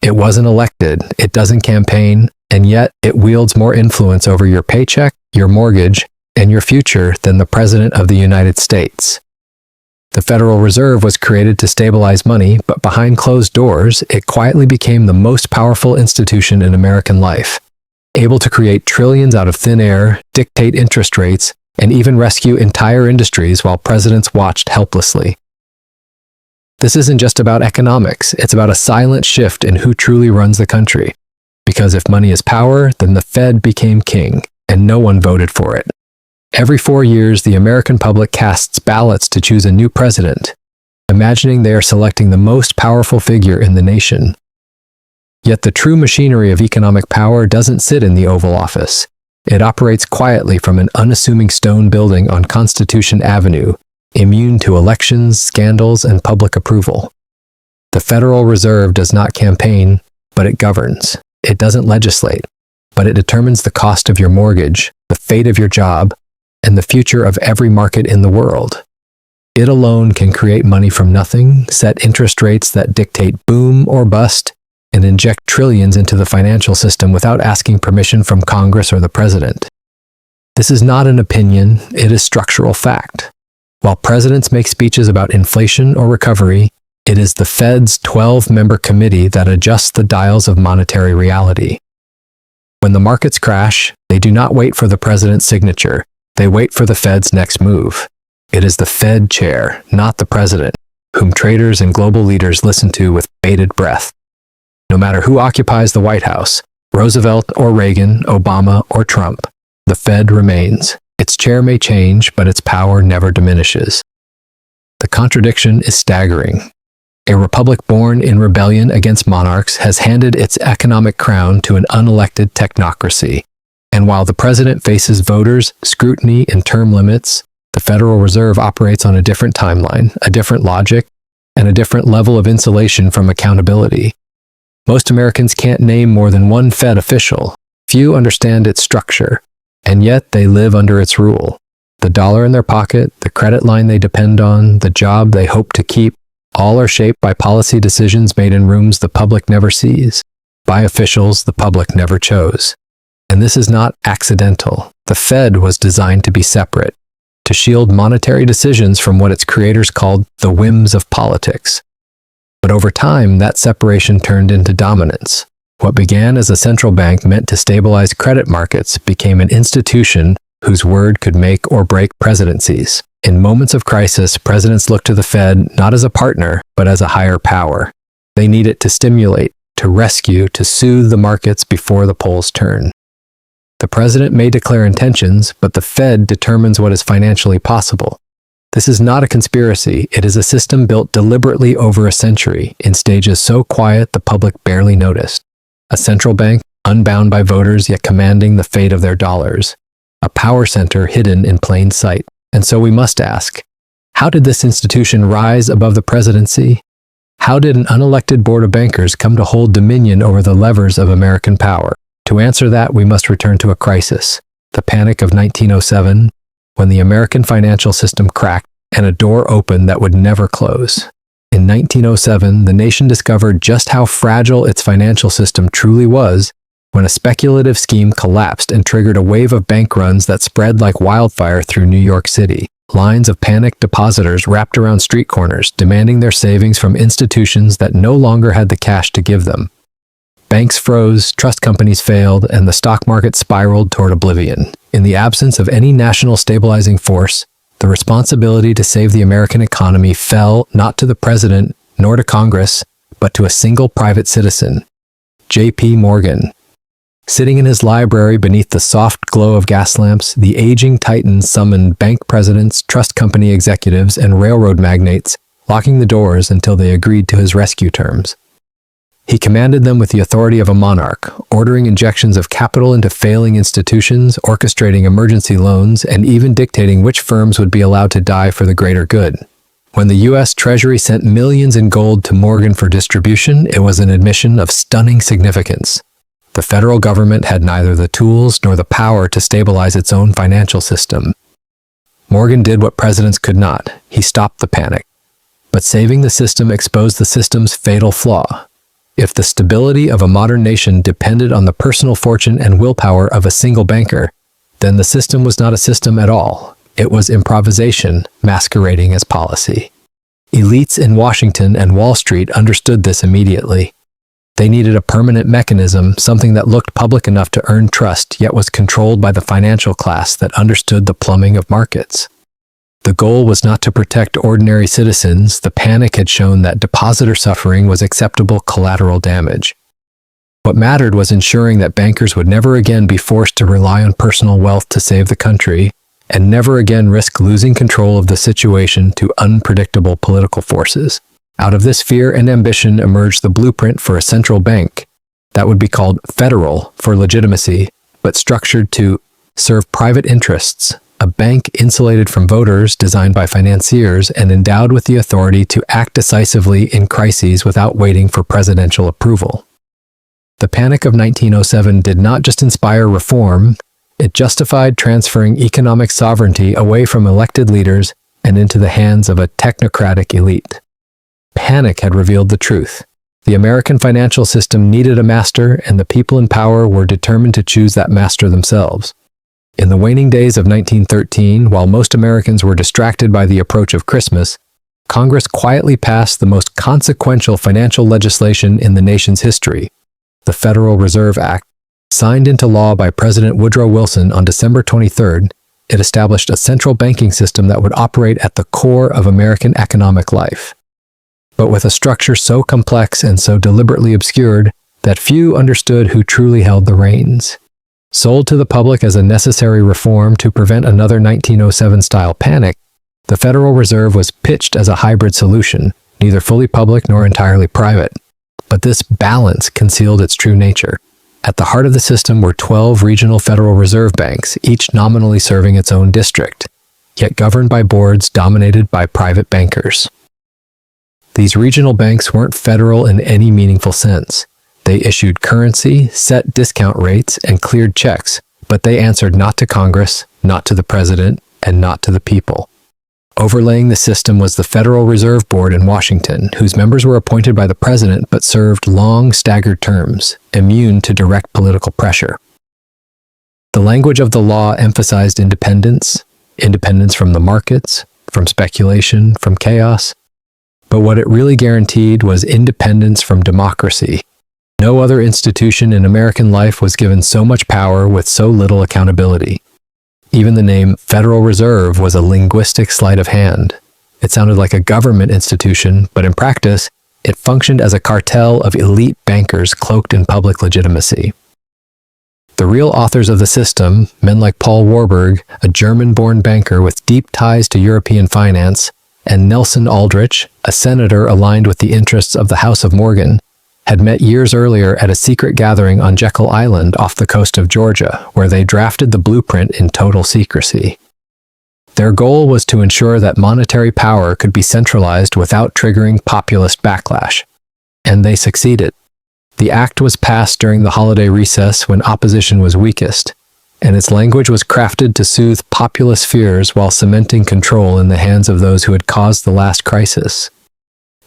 It wasn't elected, it doesn't campaign, and yet it wields more influence over your paycheck, your mortgage, and your future than the President of the United States. The Federal Reserve was created to stabilize money, but behind closed doors, it quietly became the most powerful institution in American life, able to create trillions out of thin air, dictate interest rates, and even rescue entire industries while presidents watched helplessly. This isn't just about economics, it's about a silent shift in who truly runs the country. Because if money is power, then the Fed became king, and no one voted for it. Every 4 years, the American public casts ballots to choose a new president, imagining they are selecting the most powerful figure in the nation. Yet the true machinery of economic power doesn't sit in the Oval Office. It operates quietly from an unassuming stone building on Constitution Avenue, immune to elections, scandals, and public approval. The Federal Reserve does not campaign, but it governs. It doesn't legislate, but it determines the cost of your mortgage, the fate of your job, and the future of every market in the world. It alone can create money from nothing, set interest rates that dictate boom or bust, and inject trillions into the financial system without asking permission from Congress or the president. This is not an opinion, it is structural fact. While presidents make speeches about inflation or recovery, it is the Fed's 12-member committee that adjusts the dials of monetary reality. When the markets crash, they do not wait for the president's signature, they wait for the Fed's next move. It is the Fed chair, not the president, whom traders and global leaders listen to with bated breath. No matter who occupies the White House, Roosevelt or Reagan, Obama or Trump, the Fed remains. Its chair may change, but its power never diminishes. The contradiction is staggering. A republic born in rebellion against monarchs has handed its economic crown to an unelected technocracy. And while the president faces voters, scrutiny, and term limits, the Federal Reserve operates on a different timeline, a different logic, and a different level of insulation from accountability. Most Americans can't name more than one Fed official. Few understand its structure, and yet they live under its rule. The dollar in their pocket, the credit line they depend on, the job they hope to keep, all are shaped by policy decisions made in rooms the public never sees, by officials the public never chose. And this is not accidental. The Fed was designed to be separate, to shield monetary decisions from what its creators called the whims of politics. But over time, that separation turned into dominance. What began as a central bank meant to stabilize credit markets became an institution whose word could make or break presidencies. In moments of crisis, presidents look to the Fed not as a partner, but as a higher power. They need it to stimulate, to rescue, to soothe the markets before the polls turn. The president may declare intentions, but the Fed determines what is financially possible. This is not a conspiracy, it is a system built deliberately over a century, in stages so quiet the public barely noticed. A central bank, unbound by voters yet commanding the fate of their dollars. A power center hidden in plain sight. And so we must ask, how did this institution rise above the presidency? How did an unelected board of bankers come to hold dominion over the levers of American power? To answer that, we must return to a crisis, the panic of 1907, when the American financial system cracked and a door opened that would never close. In 1907, the nation discovered just how fragile its financial system truly was when a speculative scheme collapsed and triggered a wave of bank runs that spread like wildfire through New York City. Lines of panicked depositors wrapped around street corners, demanding their savings from institutions that no longer had the cash to give them. Banks froze, trust companies failed, and the stock market spiraled toward oblivion. In the absence of any national stabilizing force, the responsibility to save the American economy fell not to the president nor to Congress, but to a single private citizen, J.P. Morgan. Sitting in his library beneath the soft glow of gas lamps, the aging titan summoned bank presidents, trust company executives, and railroad magnates, locking the doors until they agreed to his rescue terms. He commanded them with the authority of a monarch, ordering injections of capital into failing institutions, orchestrating emergency loans, and even dictating which firms would be allowed to die for the greater good. When the U.S. Treasury sent millions in gold to Morgan for distribution, it was an admission of stunning significance. The federal government had neither the tools nor the power to stabilize its own financial system. Morgan did what presidents could not. He stopped the panic. But saving the system exposed the system's fatal flaw. If the stability of a modern nation depended on the personal fortune and willpower of a single banker, then the system was not a system at all. It was improvisation masquerading as policy. Elites in Washington and Wall Street understood this immediately. They needed a permanent mechanism, something that looked public enough to earn trust, yet was controlled by the financial class that understood the plumbing of markets. The goal was not to protect ordinary citizens. The panic had shown that depositor suffering was acceptable collateral damage. What mattered was ensuring that bankers would never again be forced to rely on personal wealth to save the country, and never again risk losing control of the situation to unpredictable political forces. Out of this fear and ambition emerged the blueprint for a central bank that would be called federal for legitimacy, but structured to serve private interests, a bank insulated from voters, designed by financiers, and endowed with the authority to act decisively in crises without waiting for presidential approval. The Panic of 1907 did not just inspire reform, it justified transferring economic sovereignty away from elected leaders and into the hands of a technocratic elite. Panic had revealed the truth. The American financial system needed a master, and the people in power were determined to choose that master themselves. In the waning days of 1913, while most Americans were distracted by the approach of Christmas, Congress quietly passed the most consequential financial legislation in the nation's history, the Federal Reserve Act. Signed into law by President Woodrow Wilson on December 23rd, it established a central banking system that would operate at the core of American economic life. But with a structure so complex and so deliberately obscured that few understood who truly held the reins. Sold to the public as a necessary reform to prevent another 1907-style panic, the Federal Reserve was pitched as a hybrid solution, neither fully public nor entirely private. But this balance concealed its true nature. At the heart of the system were 12 regional Federal Reserve banks, each nominally serving its own district, yet governed by boards dominated by private bankers. These regional banks weren't federal in any meaningful sense. They issued currency, set discount rates, and cleared checks, but they answered not to Congress, not to the president, and not to the people. Overlaying the system was the Federal Reserve Board in Washington, whose members were appointed by the president but served long, staggered terms, immune to direct political pressure. The language of the law emphasized independence from the markets, from speculation, from chaos. But what it really guaranteed was independence from democracy. No other institution in American life was given so much power with so little accountability. Even the name Federal Reserve was a linguistic sleight of hand. It sounded like a government institution, but in practice, it functioned as a cartel of elite bankers cloaked in public legitimacy. The real authors of the system, men like Paul Warburg, a German-born banker with deep ties to European finance, and Nelson Aldrich, a senator aligned with the interests of the House of Morgan, had met years earlier at a secret gathering on Jekyll Island off the coast of Georgia, where they drafted the blueprint in total secrecy. Their goal was to ensure that monetary power could be centralized without triggering populist backlash. And they succeeded. The act was passed during the holiday recess when opposition was weakest, and its language was crafted to soothe populist fears while cementing control in the hands of those who had caused the last crisis.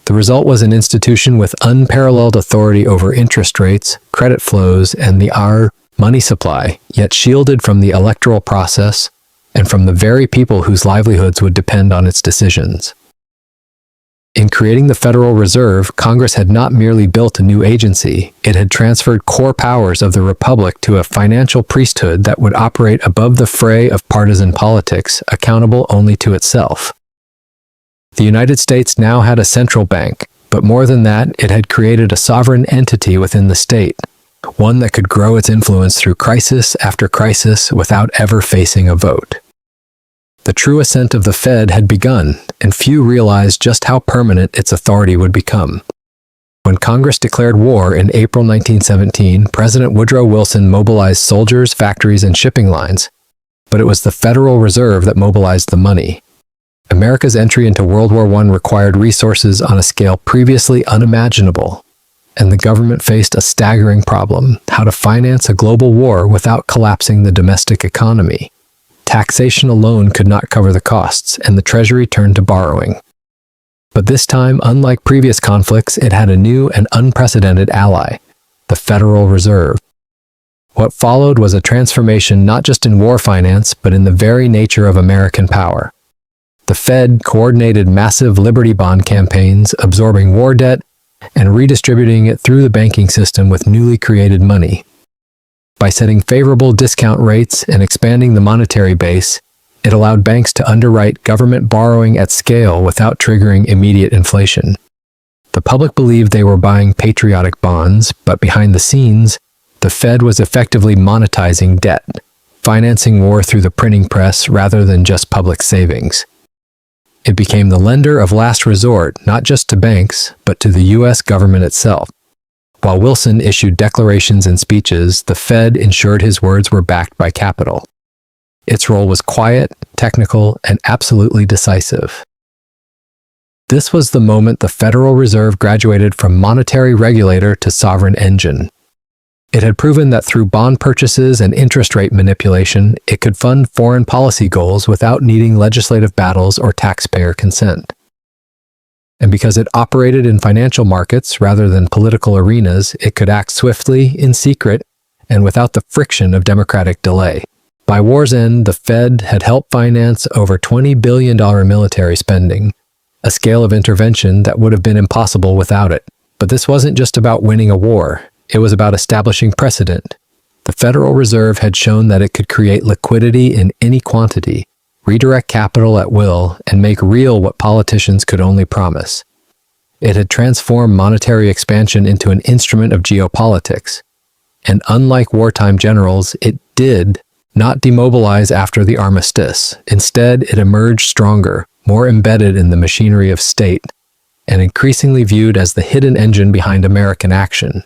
The result was an institution with unparalleled authority over interest rates, credit flows, and the money supply, yet shielded from the electoral process and from the very people whose livelihoods would depend on its decisions. In creating the Federal Reserve, Congress had not merely built a new agency, it had transferred core powers of the Republic to a financial priesthood that would operate above the fray of partisan politics, accountable only to itself. The United States now had a central bank, but more than that, it had created a sovereign entity within the state, one that could grow its influence through crisis after crisis without ever facing a vote. The true ascent of the Fed had begun, and few realized just how permanent its authority would become. When Congress declared war in April 1917, President Woodrow Wilson mobilized soldiers, factories, and shipping lines, but it was the Federal Reserve that mobilized the money. America's entry into World War I required resources on a scale previously unimaginable, and the government faced a staggering problem: how to finance a global war without collapsing the domestic economy. Taxation alone could not cover the costs, and the Treasury turned to borrowing. But this time, unlike previous conflicts, it had a new and unprecedented ally, the Federal Reserve. What followed was a transformation not just in war finance, but in the very nature of American power. The Fed coordinated massive Liberty Bond campaigns, absorbing war debt and redistributing it through the banking system with newly created money. By setting favorable discount rates and expanding the monetary base, it allowed banks to underwrite government borrowing at scale without triggering immediate inflation. The public believed they were buying patriotic bonds, but behind the scenes, the Fed was effectively monetizing debt, financing war through the printing press rather than just public savings. It became the lender of last resort, not just to banks, but to the U.S. government itself. While Wilson issued declarations and speeches, the Fed ensured his words were backed by capital. Its role was quiet, technical, and absolutely decisive. This was the moment the Federal Reserve graduated from monetary regulator to sovereign engine. It had proven that through bond purchases and interest rate manipulation, it could fund foreign policy goals without needing legislative battles or taxpayer consent. And because it operated in financial markets rather than political arenas, it could act swiftly, in secret, and without the friction of democratic delay. By war's end, the Fed had helped finance over $20 billion military spending, a scale of intervention that would have been impossible without it. But this wasn't just about winning a war. It was about establishing precedent. The Federal Reserve had shown that it could create liquidity in any quantity, redirect capital at will, and make real what politicians could only promise. It had transformed monetary expansion into an instrument of geopolitics. And unlike wartime generals, it did not demobilize after the armistice. Instead, it emerged stronger, more embedded in the machinery of state, and increasingly viewed as the hidden engine behind American action.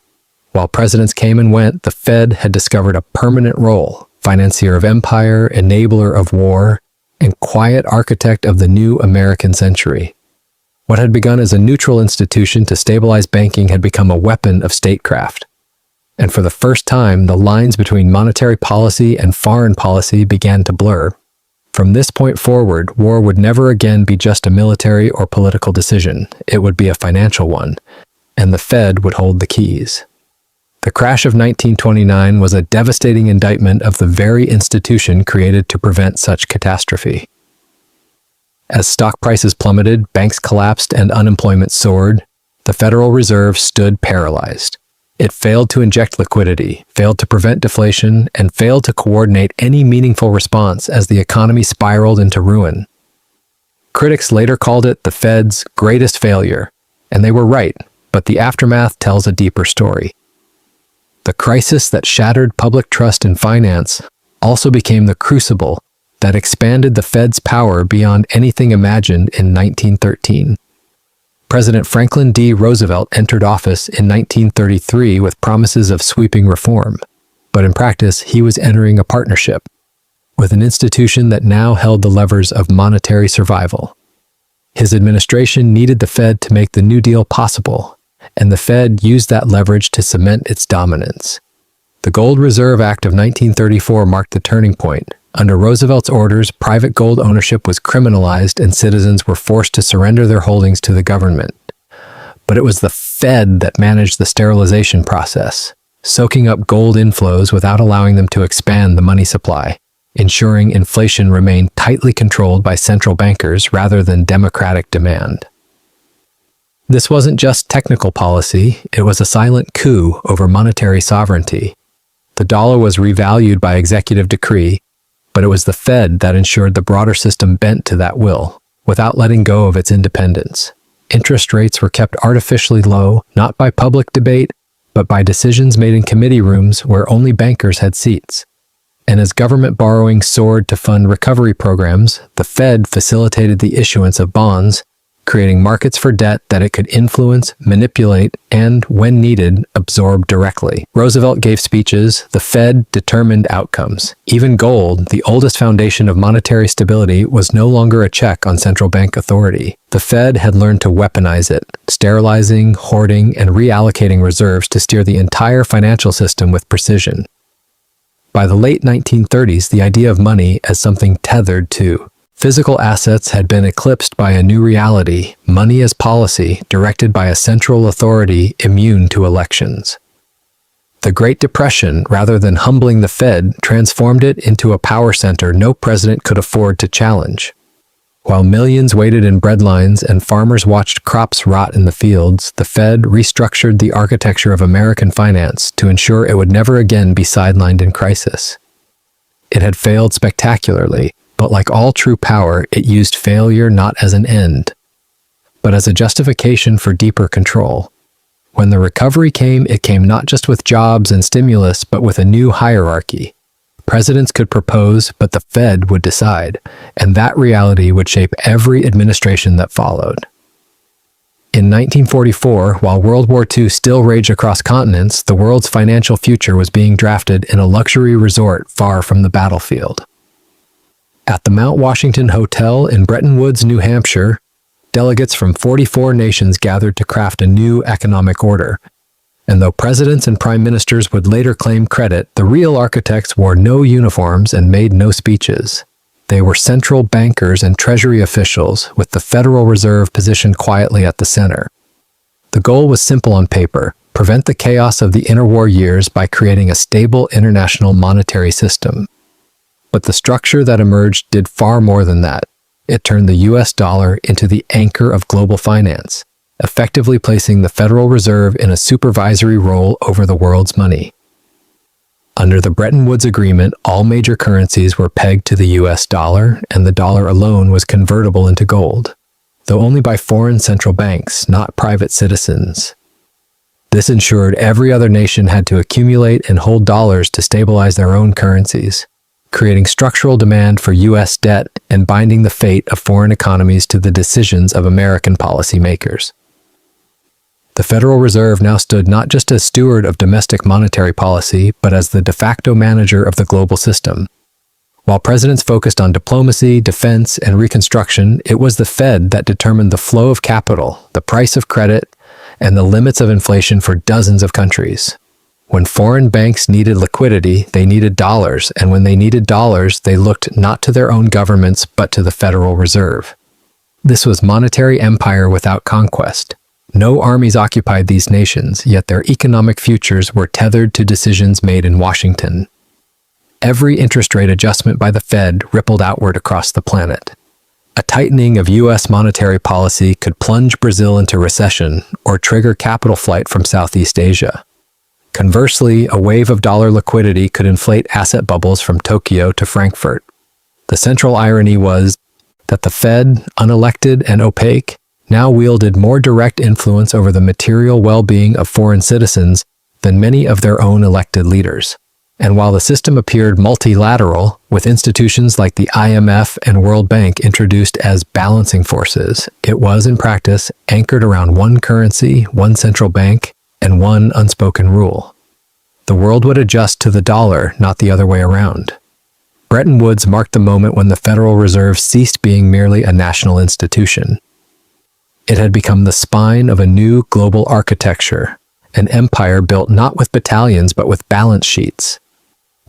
While presidents came and went, the Fed had discovered a permanent role, financier of empire, enabler of war, and quiet architect of the new American century. What had begun as a neutral institution to stabilize banking had become a weapon of statecraft. And for the first time, the lines between monetary policy and foreign policy began to blur. From this point forward, war would never again be just a military or political decision. It would be a financial one, and the Fed would hold the keys. The crash of 1929 was a devastating indictment of the very institution created to prevent such catastrophe. As stock prices plummeted, banks collapsed, and unemployment soared, the Federal Reserve stood paralyzed. It failed to inject liquidity, failed to prevent deflation, and failed to coordinate any meaningful response as the economy spiraled into ruin. Critics later called it the Fed's greatest failure, and they were right, but the aftermath tells a deeper story. The crisis that shattered public trust in finance also became the crucible that expanded the Fed's power beyond anything imagined in 1913. President Franklin D. Roosevelt entered office in 1933 with promises of sweeping reform, but in practice he was entering a partnership with an institution that now held the levers of monetary survival. His administration needed the Fed to make the New Deal possible, and the Fed used that leverage to cement its dominance. The Gold Reserve Act of 1934 marked the turning point. Under Roosevelt's orders, private gold ownership was criminalized and citizens were forced to surrender their holdings to the government. But it was the Fed that managed the sterilization process, soaking up gold inflows without allowing them to expand the money supply, ensuring inflation remained tightly controlled by central bankers rather than democratic demand. This wasn't just technical policy, it was a silent coup over monetary sovereignty. The dollar was revalued by executive decree, but it was the Fed that ensured the broader system bent to that will, without letting go of its independence. Interest rates were kept artificially low, not by public debate, but by decisions made in committee rooms where only bankers had seats. And as government borrowing soared to fund recovery programs, the Fed facilitated the issuance of bonds, creating markets for debt that it could influence, manipulate, and, when needed, absorb directly. Roosevelt gave speeches, the Fed determined outcomes. Even gold, the oldest foundation of monetary stability, was no longer a check on central bank authority. The Fed had learned to weaponize it, sterilizing, hoarding, and reallocating reserves to steer the entire financial system with precision. By the late 1930s, the idea of money as something tethered to Physical assets had been eclipsed by a new reality, money as policy, directed by a central authority immune to elections. The Great Depression, rather than humbling the Fed, transformed it into a power center no president could afford to challenge. While millions waited in breadlines and farmers watched crops rot in the fields, the Fed restructured the architecture of American finance to ensure it would never again be sidelined in crisis. It had failed spectacularly, but like all true power, it used failure not as an end, but as a justification for deeper control. When the recovery came, it came not just with jobs and stimulus, but with a new hierarchy. Presidents could propose, but the Fed would decide, and that reality would shape every administration that followed. In 1944, while World War II still raged across continents, the world's financial future was being drafted in a luxury resort far from the battlefield. At the Mount Washington Hotel in Bretton Woods, New Hampshire, delegates from 44 nations gathered to craft a new economic order. And though presidents and prime ministers would later claim credit, the real architects wore no uniforms and made no speeches. They were central bankers and treasury officials, with the Federal Reserve positioned quietly at the center. The goal was simple on paper: prevent the chaos of the interwar years by creating a stable international monetary system. But the structure that emerged did far more than that. It turned the US dollar into the anchor of global finance, effectively placing the Federal Reserve in a supervisory role over the world's money. Under the Bretton Woods Agreement, all major currencies were pegged to the US dollar, and the dollar alone was convertible into gold, though only by foreign central banks, not private citizens. This ensured every other nation had to accumulate and hold dollars to stabilize their own currencies, creating structural demand for U.S. debt and binding the fate of foreign economies to the decisions of American policymakers. The Federal Reserve now stood not just as steward of domestic monetary policy, but as the de facto manager of the global system. While presidents focused on diplomacy, defense, and reconstruction, it was the Fed that determined the flow of capital, the price of credit, and the limits of inflation for dozens of countries. When foreign banks needed liquidity, they needed dollars, and when they needed dollars, they looked not to their own governments, but to the Federal Reserve. This was monetary empire without conquest. No armies occupied these nations, yet their economic futures were tethered to decisions made in Washington. Every interest rate adjustment by the Fed rippled outward across the planet. A tightening of U.S. monetary policy could plunge Brazil into recession or trigger capital flight from Southeast Asia. Conversely, a wave of dollar liquidity could inflate asset bubbles from Tokyo to Frankfurt. The central irony was that the Fed, unelected and opaque, now wielded more direct influence over the material well-being of foreign citizens than many of their own elected leaders. And while the system appeared multilateral, with institutions like the IMF and World Bank introduced as balancing forces, it was in practice anchored around one currency, one central bank, and one unspoken rule. The world would adjust to the dollar, not the other way around. Bretton Woods marked the moment when the Federal Reserve ceased being merely a national institution. It had become the spine of a new global architecture, an empire built not with battalions but with balance sheets.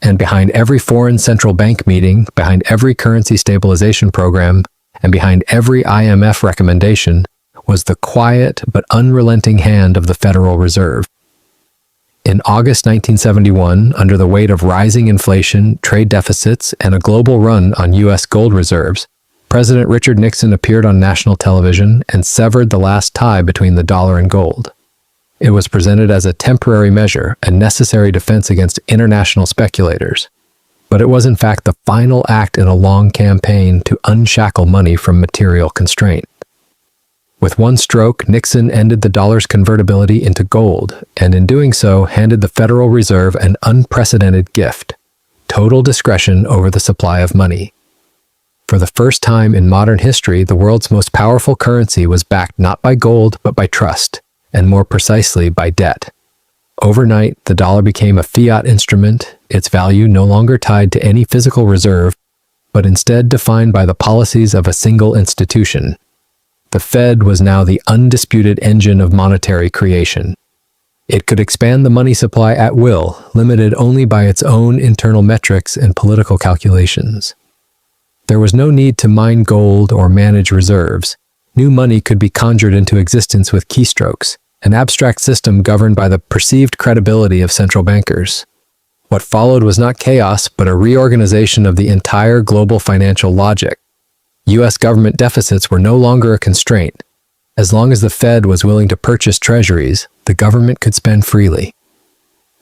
And behind every foreign central bank meeting, behind every currency stabilization program, and behind every IMF recommendation, was the quiet but unrelenting hand of the Federal Reserve. In August 1971, under the weight of rising inflation, trade deficits, and a global run on U.S. gold reserves, President Richard Nixon appeared on national television and severed the last tie between the dollar and gold. It was presented as a temporary measure, a necessary defense against international speculators. But it was in fact the final act in a long campaign to unshackle money from material constraint. With one stroke, Nixon ended the dollar's convertibility into gold, and in doing so, handed the Federal Reserve an unprecedented gift: total discretion over the supply of money. For the first time in modern history, the world's most powerful currency was backed not by gold, but by trust, and more precisely, by debt. Overnight, the dollar became a fiat instrument, its value no longer tied to any physical reserve, but instead defined by the policies of a single institution. The Fed was now the undisputed engine of monetary creation. It could expand the money supply at will, limited only by its own internal metrics and political calculations. There was no need to mine gold or manage reserves. New money could be conjured into existence with keystrokes, an abstract system governed by the perceived credibility of central bankers. What followed was not chaos, but a reorganization of the entire global financial logic. U.S. government deficits were no longer a constraint. As long as the Fed was willing to purchase treasuries, the government could spend freely.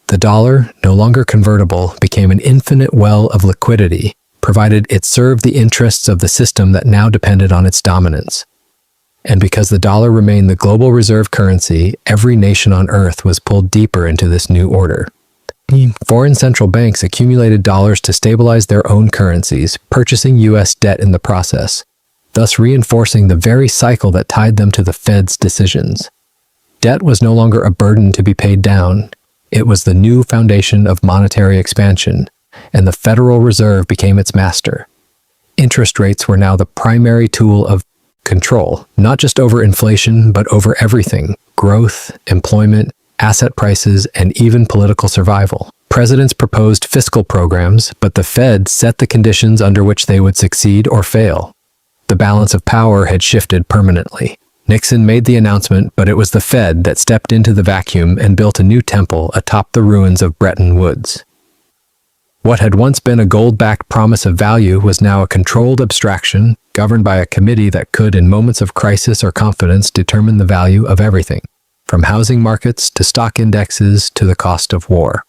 The dollar, no longer convertible, became an infinite well of liquidity, provided it served the interests of the system that now depended on its dominance. And because the dollar remained the global reserve currency, every nation on earth was pulled deeper into this new order. Foreign central banks accumulated dollars to stabilize their own currencies, purchasing U.S. debt in the process, thus reinforcing the very cycle that tied them to the Fed's decisions. Debt was no longer a burden to be paid down. It was the new foundation of monetary expansion, and the Federal Reserve became its master. Interest rates were now the primary tool of control, not just over inflation, but over everything: growth, employment, asset prices, and even political survival. Presidents proposed fiscal programs, but the Fed set the conditions under which they would succeed or fail. The balance of power had shifted permanently. Nixon made the announcement, but it was the Fed that stepped into the vacuum and built a new temple atop the ruins of Bretton Woods. What had once been a gold-backed promise of value was now a controlled abstraction, governed by a committee that could, in moments of crisis or confidence, determine the value of everything, from housing markets to stock indexes to the cost of war.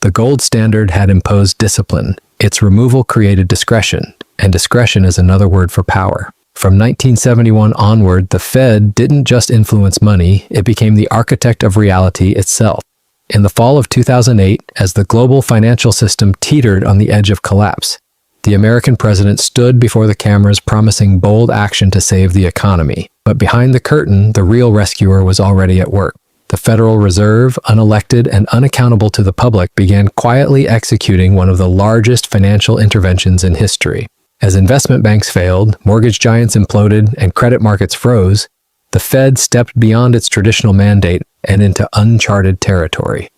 The gold standard had imposed discipline. Its removal created discretion, and discretion is another word for power. From 1971 onward, the Fed didn't just influence money, it became the architect of reality itself. In the fall of 2008, as the global financial system teetered on the edge of collapse, the American president stood before the cameras promising bold action to save the economy. But behind the curtain, the real rescuer was already at work. The Federal Reserve, unelected and unaccountable to the public, began quietly executing one of the largest financial interventions in history. As investment banks failed, mortgage giants imploded, and credit markets froze, the Fed stepped beyond its traditional mandate and into uncharted territory.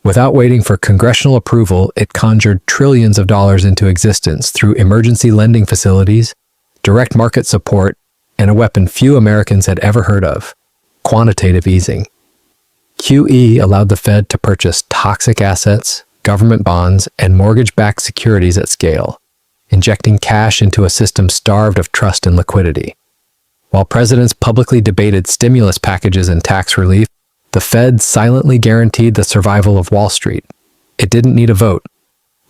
Without waiting for congressional approval, it conjured trillions of dollars into existence through emergency lending facilities, direct market support, and a weapon few Americans had ever heard of: quantitative easing. QE allowed the Fed to purchase toxic assets, government bonds, and mortgage-backed securities at scale, injecting cash into a system starved of trust and liquidity. While presidents publicly debated stimulus packages and tax relief, the Fed silently guaranteed the survival of Wall Street. It didn't need a vote.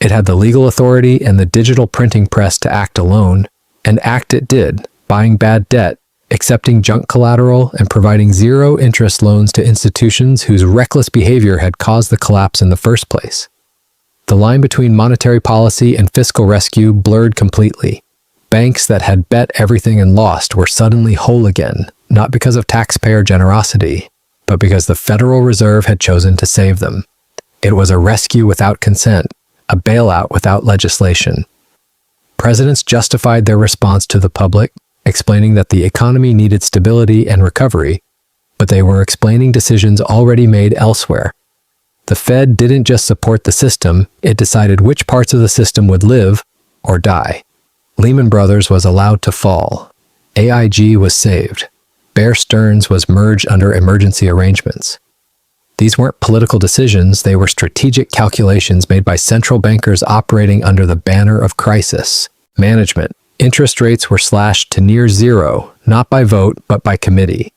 It had the legal authority and the digital printing press to act alone, and act it did, buying bad debt, accepting junk collateral, and providing zero-interest loans to institutions whose reckless behavior had caused the collapse in the first place. The line between monetary policy and fiscal rescue blurred completely. Banks that had bet everything and lost were suddenly whole again, not because of taxpayer generosity, but because the Federal Reserve had chosen to save them. It was a rescue without consent, a bailout without legislation. Presidents justified their response to the public, explaining that the economy needed stability and recovery, but they were explaining decisions already made elsewhere. The Fed didn't just support the system, it decided which parts of the system would live or die. Lehman Brothers was allowed to fall. AIG was saved. Bear Stearns was merged under emergency arrangements. These weren't political decisions, they were strategic calculations made by central bankers operating under the banner of crisis management. Interest rates were slashed to near zero, not by vote, but by committee.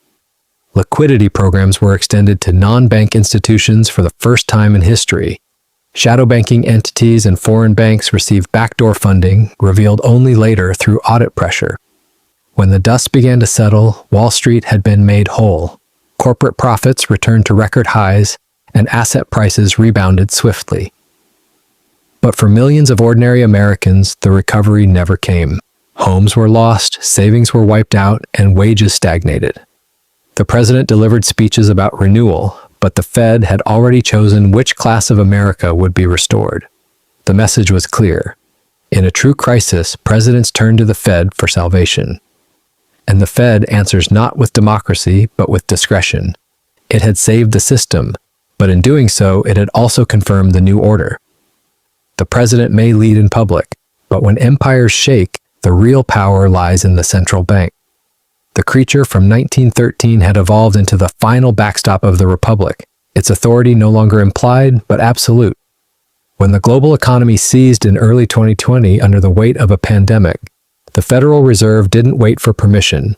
Liquidity programs were extended to non-bank institutions for the first time in history. Shadow banking entities and foreign banks received backdoor funding, revealed only later through audit pressure. When the dust began to settle, Wall Street had been made whole. Corporate profits returned to record highs, and asset prices rebounded swiftly. But for millions of ordinary Americans, the recovery never came. Homes were lost, savings were wiped out, and wages stagnated. The president delivered speeches about renewal, but the Fed had already chosen which class of America would be restored. The message was clear. In a true crisis, presidents turn to the Fed for salvation. And the Fed answers not with democracy, but with discretion. It had saved the system, but in doing so, it had also confirmed the new order. The president may lead in public, But when empires shake, the real power lies in the central bank. The creature from 1913 had evolved into the final backstop of the republic, its authority no longer implied but absolute. When the global economy seized in early 2020 under the weight of a pandemic, the Federal Reserve didn't wait for permission.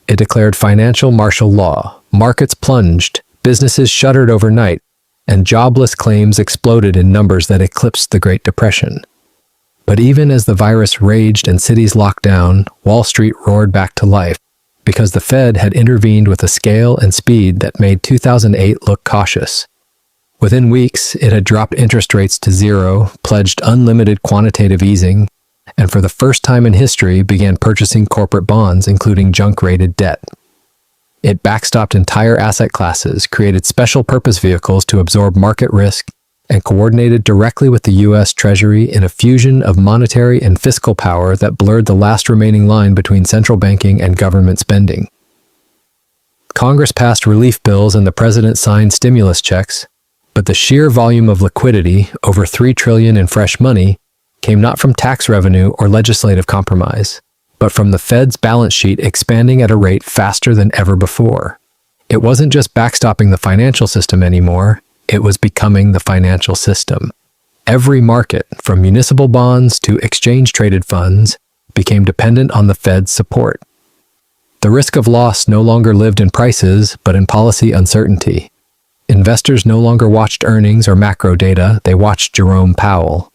It declared financial martial law. Markets plunged, businesses shuttered overnight, and jobless claims exploded in numbers that eclipsed the Great Depression. But even as the virus raged and cities locked down, Wall Street roared back to life, because the Fed had intervened with a scale and speed that made 2008 look cautious. Within weeks, it had dropped interest rates to zero, pledged unlimited quantitative easing, and for the first time in history began purchasing corporate bonds, including junk-rated debt. It backstopped entire asset classes, created special purpose vehicles to absorb market risk, and coordinated directly with the U.S. Treasury in a fusion of monetary and fiscal power that blurred the last remaining line between central banking and government spending. Congress passed relief bills and the president signed stimulus checks, but the sheer volume of liquidity, over $3 trillion in fresh money, came not from tax revenue or legislative compromise, but from the Fed's balance sheet expanding at a rate faster than ever before. It wasn't just backstopping the financial system anymore, it was becoming the financial system. Every market, from municipal bonds to exchange-traded funds, became dependent on the Fed's support. The risk of loss no longer lived in prices, but in policy uncertainty. Investors no longer watched earnings or macro data, they watched Jerome Powell.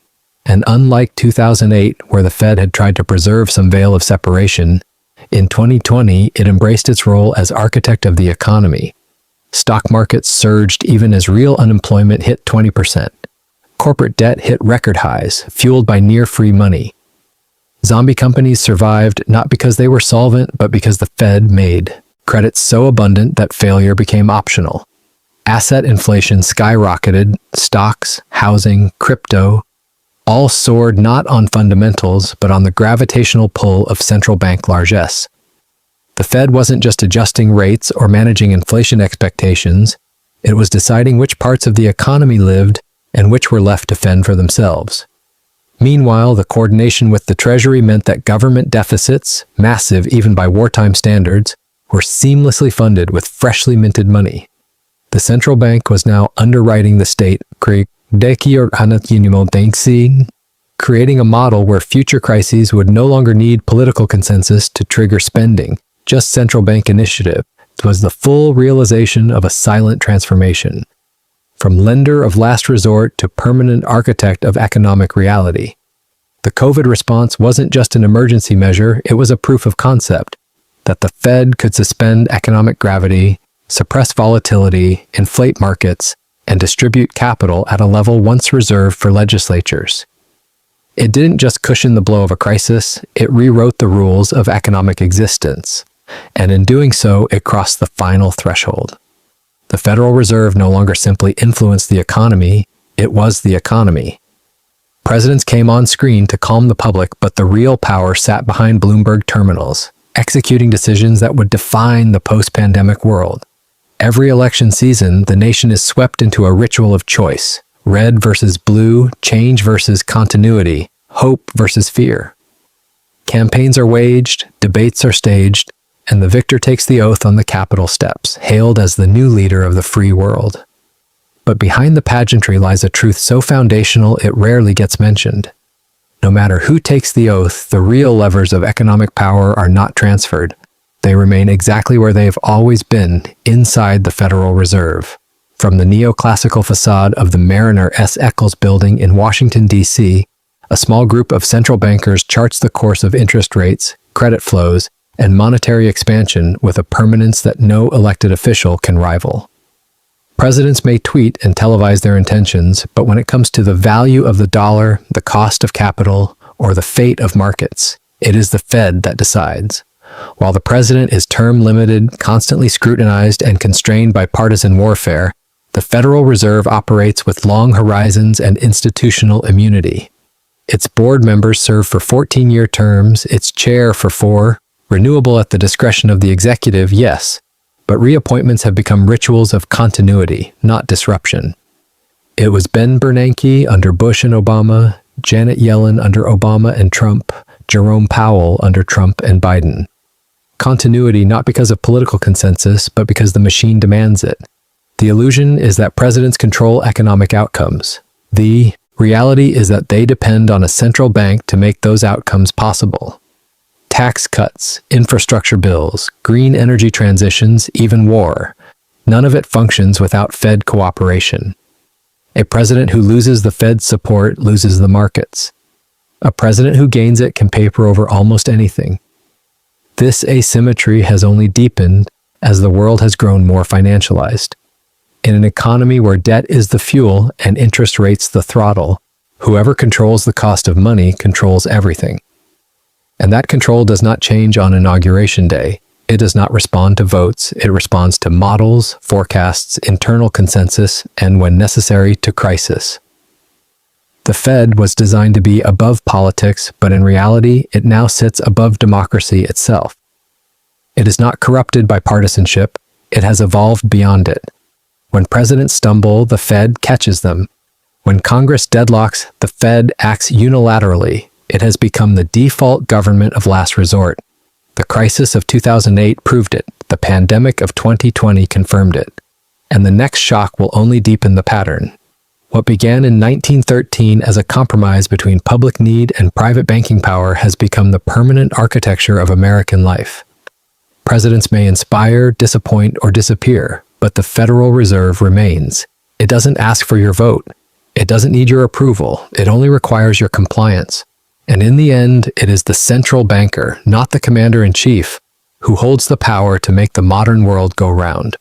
And unlike 2008, where the Fed had tried to preserve some veil of separation, in 2020 it embraced its role as architect of the economy. Stock markets surged even as real unemployment hit 20%. Corporate debt hit record highs, fueled by near-free money. Zombie companies survived not because they were solvent, but because the Fed made credit so abundant that failure became optional. Asset inflation skyrocketed, stocks, housing, crypto, all soared not on fundamentals, but on the gravitational pull of central bank largesse. The Fed wasn't just adjusting rates or managing inflation expectations, it was deciding which parts of the economy lived and which were left to fend for themselves. Meanwhile, the coordination with the Treasury meant that government deficits, massive even by wartime standards, were seamlessly funded with freshly minted money. The central bank was now underwriting the state, creating a model where future crises would no longer need political consensus to trigger spending, just central bank initiative. It was the full realization of a silent transformation, from lender of last resort to permanent architect of economic reality. The COVID response wasn't just an emergency measure, it was a proof of concept that the Fed could suspend economic gravity, suppress volatility, inflate markets, and distribute capital at a level once reserved for legislatures. It didn't just cushion the blow of a crisis, it rewrote the rules of economic existence. And in doing so, it crossed the final threshold. The Federal Reserve no longer simply influenced the economy, it was the economy. Presidents came on screen to calm the public, but the real power sat behind Bloomberg terminals, executing decisions that would define the post-pandemic world. Every election season, the nation is swept into a ritual of choice: red versus blue, change versus continuity, hope versus fear. Campaigns are waged, debates are staged, and the victor takes the oath on the Capitol steps, hailed as the new leader of the free world. But behind the pageantry lies a truth so foundational it rarely gets mentioned. No matter who takes the oath, the real levers of economic power are not transferred. They remain exactly where they have always been, inside the Federal Reserve. From the neoclassical facade of the Mariner S. Eccles building in Washington, D.C., a small group of central bankers charts the course of interest rates, credit flows, and monetary expansion with a permanence that no elected official can rival. Presidents may tweet and televise their intentions, but when it comes to the value of the dollar, the cost of capital, or the fate of markets, it is the Fed that decides. While the president is term-limited, constantly scrutinized, and constrained by partisan warfare, the Federal Reserve operates with long horizons and institutional immunity. Its board members serve for 14-year terms, its chair for 4, renewable at the discretion of the executive, yes, but reappointments have become rituals of continuity, not disruption. It was Ben Bernanke under Bush and Obama, Janet Yellen under Obama and Trump, Jerome Powell under Trump and Biden. Continuity not because of political consensus, but because the machine demands it. The illusion is that presidents control economic outcomes. The reality is that they depend on a central bank to make those outcomes possible. Tax cuts, infrastructure bills, green energy transitions, even war. None of it functions without Fed cooperation. A president who loses the Fed's support loses the markets. A president who gains it can paper over almost anything. This asymmetry has only deepened as the world has grown more financialized. In an economy where debt is the fuel and interest rates the throttle, whoever controls the cost of money controls everything. And that control does not change on Inauguration Day. It does not respond to votes. It responds to models, forecasts, internal consensus, and when necessary, to crisis. The Fed was designed to be above politics, but in reality, it now sits above democracy itself. It is not corrupted by partisanship. It has evolved beyond it. When presidents stumble, the Fed catches them. When Congress deadlocks, the Fed acts unilaterally. It has become the default government of last resort. The crisis of 2008 proved it. The pandemic of 2020 confirmed it. And the next shock will only deepen the pattern. What began in 1913 as a compromise between public need and private banking power has become the permanent architecture of American life. Presidents may inspire, disappoint, or disappear, but the Federal Reserve remains. It doesn't ask for your vote. It doesn't need your approval. It only requires your compliance. And in the end, it is the central banker, not the commander-in-chief, who holds the power to make the modern world go round.